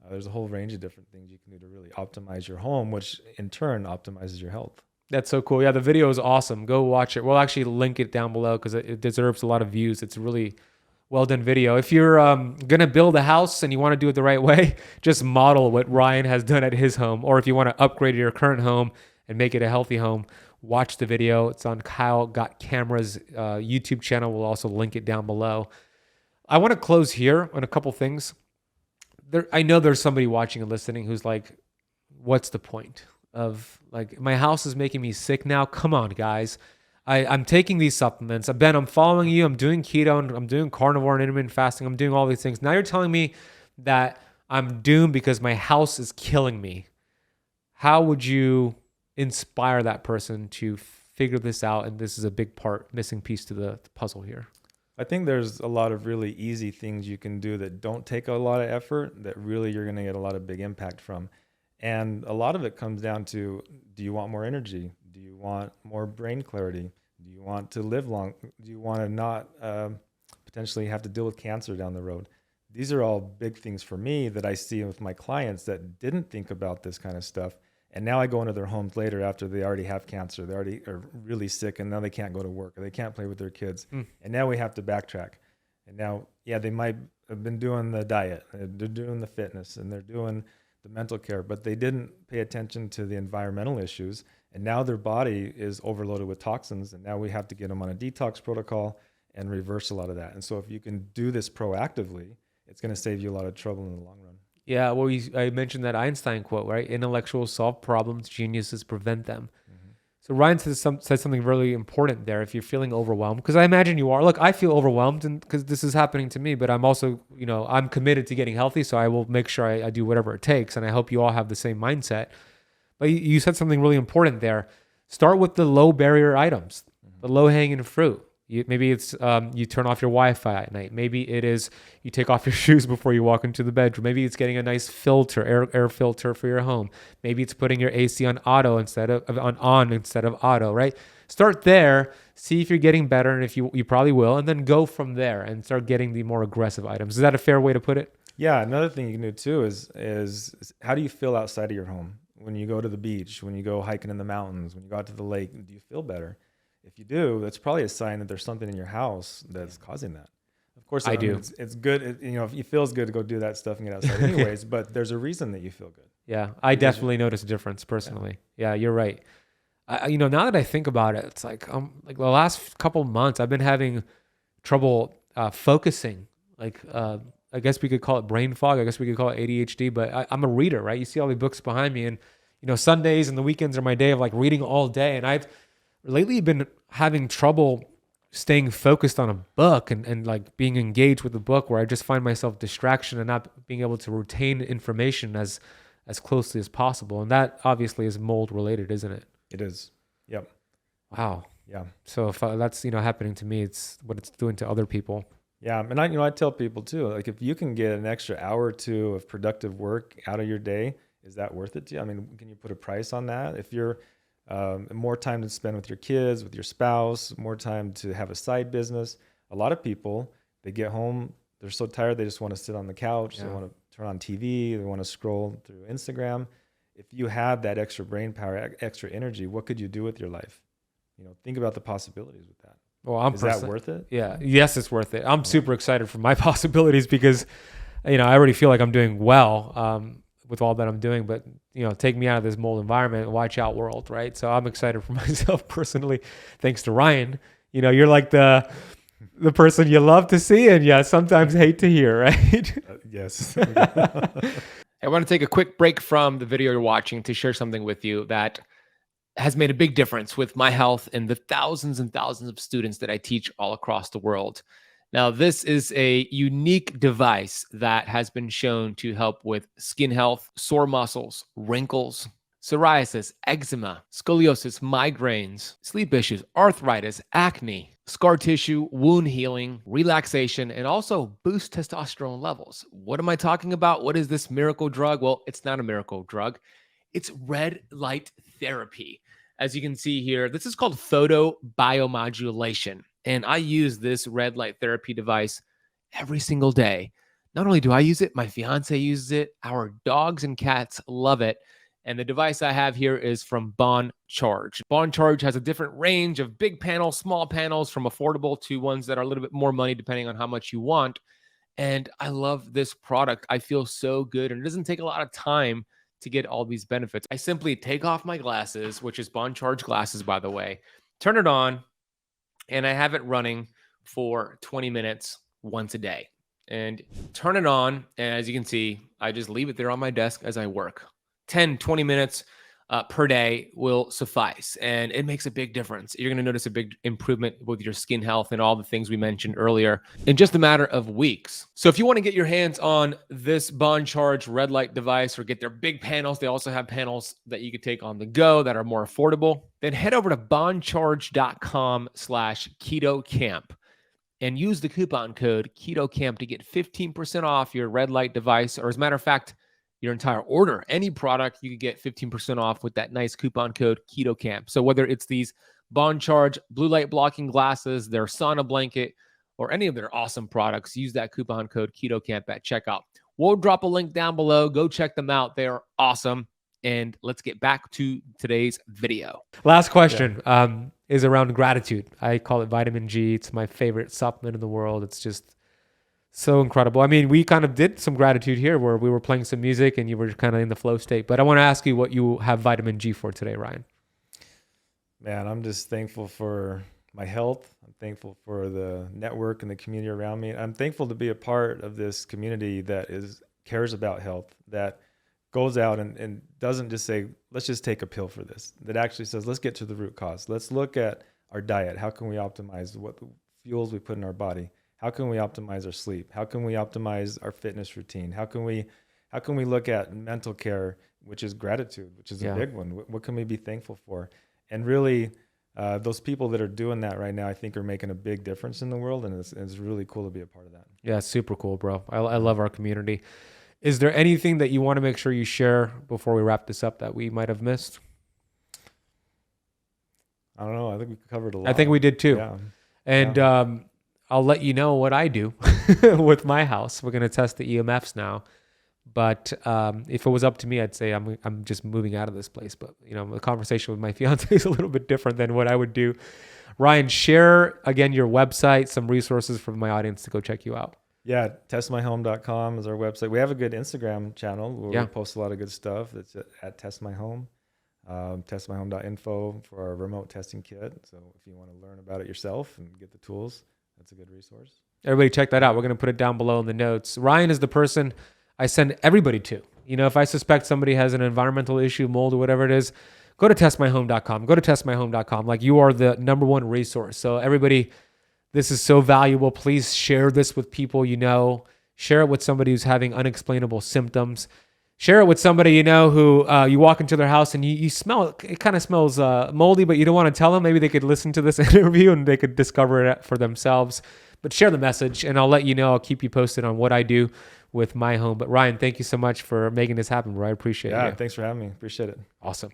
There's a whole range of different things you can do to really optimize your home, which in turn optimizes your health. That's so cool. Yeah, the video is awesome. Go watch it. We'll actually link it down below because it deserves a lot of views. It's a really well done video. If you're going to build a house and you want to do it the right way, just model what Ryan has done at his home. Or if you want to upgrade your current home and make it a healthy home, watch the video. It's on Kyle Got Camera's YouTube channel. We'll also link it down below. I want to close here on a couple things. I know there's somebody watching and listening who's like, what's the point of, like, my house is making me sick now? Come on, guys. I'm taking these supplements. Ben, I'm following you. I'm doing keto and I'm doing carnivore and intermittent fasting. I'm doing all these things. Now you're telling me that I'm doomed because my house is killing me. How would you inspire that person to figure this out? And this is a big missing piece to the puzzle here. I think there's a lot of really easy things you can do that don't take a lot of effort that really you're going to get a lot of big impact from. And a lot of it comes down to, do you want more energy? Do you want more brain clarity? Do you want to live long? Do you want to not potentially have to deal with cancer down the road? These are all big things for me that I see with my clients that didn't think about this kind of stuff. And now I go into their homes later after they already have cancer. They already are really sick, and now they can't go to work or they can't play with their kids. And now we have to backtrack. And now, yeah, they might have been doing the diet, they're doing the fitness, and they're doing the mental care, but they didn't pay attention to the environmental issues. And now their body is overloaded with toxins. And now we have to get them on a detox protocol and reverse a lot of that. And so if you can do this proactively, it's going to save you a lot of trouble in the long run. Yeah, well, I mentioned that Einstein quote, right? Intellectuals solve problems, geniuses prevent them. So Ryan says something really important there. If you're feeling overwhelmed, because I imagine you are. Look, I feel overwhelmed, and because this is happening to me, but I'm also, I'm committed to getting healthy, so I will make sure I do whatever it takes, and I hope you all have the same mindset. But you said something really important there. Start with the low barrier items, the low hanging fruit. Maybe it's you turn off your Wi-Fi at night. Maybe it is you take off your shoes before you walk into the bedroom. Maybe it's getting a nice filter, air filter for your home. Maybe it's putting your AC on auto instead of on instead of auto, right? Start there, see if you're getting better, and if you probably will, and then go from there and start getting the more aggressive items. Is that a fair way to put it? Yeah, another thing you can do too is how do you feel outside of your home? When you go to the beach, when you go hiking in the mountains, when you go out to the lake, do you feel better? If you do, that's probably a sign that there's something in your house that's causing that. Of course, I do. mean, it's good. If it feels good to go do that stuff and get outside anyways, but there's a reason that you feel good. Yeah, I definitely notice a difference personally. Yeah, you're right. Now that I think about it, it's like the last couple months I've been having trouble focusing. I guess we could call it brain fog. I guess we could call it ADHD. But I'm a reader, right? You see all the books behind me, and Sundays and the weekends are my day of like reading all day. And I've lately been having trouble staying focused on a book and like being engaged with the book, where I just find myself distraction and not being able to retain information as closely as possible. And that obviously is mold related, isn't it? It is. Yep. Wow. Yeah. So if that's, happening to me, it's what it's doing to other people. Yeah. And I tell people too, like if you can get an extra hour or two of productive work out of your day, is that worth it to you? I mean, can you put a price on that? If you're more time to spend with your kids, with your spouse, more time to have a side business. A lot of people, they get home, they're so tired, they just want to sit on the couch. Yeah. They want to turn on TV. They want to scroll through Instagram. If you had that extra brain power, extra energy, what could you do with your life? Think about the possibilities with that. Well, is that worth it? Yeah. Yes, it's worth it. I'm super excited for my possibilities because, I already feel like I'm doing well with all that I'm doing, but take me out of this mold environment. Watch out, world, right? So I'm excited for myself personally. Thanks to Ryan. You're like the person you love to see and sometimes hate to hear, right? Yes. I want to take a quick break from the video you're watching to share something with you that has made a big difference with my health and the thousands and thousands of students that I teach all across the world. Now, this is a unique device that has been shown to help with skin health, sore muscles, wrinkles, psoriasis, eczema, scoliosis, migraines, sleep issues, arthritis, acne, scar tissue, wound healing, relaxation, and also boost testosterone levels. What am I talking about? What is this miracle drug? Well, it's not a miracle drug. It's red light therapy. As you can see here, this is called photobiomodulation. And I use this red light therapy device every single day. Not only do I use it, my fiance uses it. Our dogs and cats love it. And the device I have here is from Bon Charge. Bon Charge has a different range of big panels, small panels, from affordable to ones that are a little bit more money depending on how much you want. And I love this product. I feel so good. And it doesn't take a lot of time to get all these benefits. I simply take off my glasses, which is Bon Charge glasses, by the way, turn it on, and I have it running for 20 minutes once a day. And turn it on, and as you can see, I just leave it there on my desk as I work. 10, 20 minutes per day will suffice, and it makes a big difference. You're going to notice a big improvement with your skin health and all the things we mentioned earlier in just a matter of weeks. So if you want to get your hands on this Bon Charge red light device or get their big panels, they also have panels that you could take on the go that are more affordable, then head over to boncharge.com/ketocamp and use the coupon code KETOCAMP to get 15% off your red light device, or as a matter of fact, your entire order. Any product, you can get 15% off with that nice coupon code KETOCAMP. So whether it's these Bon Charge blue light blocking glasses, their sauna blanket, or any of their awesome products, use that coupon code KETOCAMP at checkout. We'll drop a link down below. Go check them out. They are awesome. And let's get back to today's video. Last question is around gratitude. I call it vitamin G. It's my favorite supplement in the world. It's just so incredible. I mean, we kind of did some gratitude here where we were playing some music and you were kind of in the flow state. But I want to ask you what you have vitamin G for today, Ryan. Man, I'm just thankful for my health. I'm thankful for the network and the community around me. I'm thankful to be a part of this community that is cares about health, that goes out and doesn't just say, let's just take a pill for this, that actually says, let's get to the root cause. Let's look at our diet. How can we optimize what the fuels we put in our body? How can we optimize our sleep? How can we optimize our fitness routine? How can we look at mental care, which is gratitude, which is a big one? What can we be thankful for? And really, those people that are doing that right now, I think, are making a big difference in the world, and it's really cool to be a part of that. Yeah, super cool, bro. I love our community. Is there anything that you want to make sure you share before we wrap this up that we might have missed? I don't know. I think we covered a lot. I think we did too. Yeah. And I'll let you know what I do with my house. We're going to test the EMFs now. But if it was up to me, I'd say I'm just moving out of this place. But, you know, the conversation with my fiance is a little bit different than what I would do. Ryan, share, again, your website, some resources for my audience to go check you out. Yeah, testmyhome.com is our website. We have a good Instagram channel where we post a lot of good stuff. It's at testmyhome. Testmyhome.info for our remote testing kit. So if you want to learn about it yourself and get the tools, that's a good resource. Everybody check that out. We're going to put it down below in the notes. Ryan is the person I send everybody to. You know, if I suspect somebody has an environmental issue, mold or whatever it is, go to testmyhome.com. Go to testmyhome.com. Like, you are the number one resource. So everybody, this is so valuable. Please share this with people you know. Share it with somebody who's having unexplainable symptoms. Share it with somebody you know who you walk into their house and you smell, it kind of smells moldy, but you don't want to tell them. Maybe they could listen to this interview and they could discover it for themselves. But share the message, and I'll let you know. I'll keep you posted on what I do with my home. But Ryan, thank you so much for making this happen, bro. I appreciate it. Yeah, thanks for having me. Appreciate it. Awesome.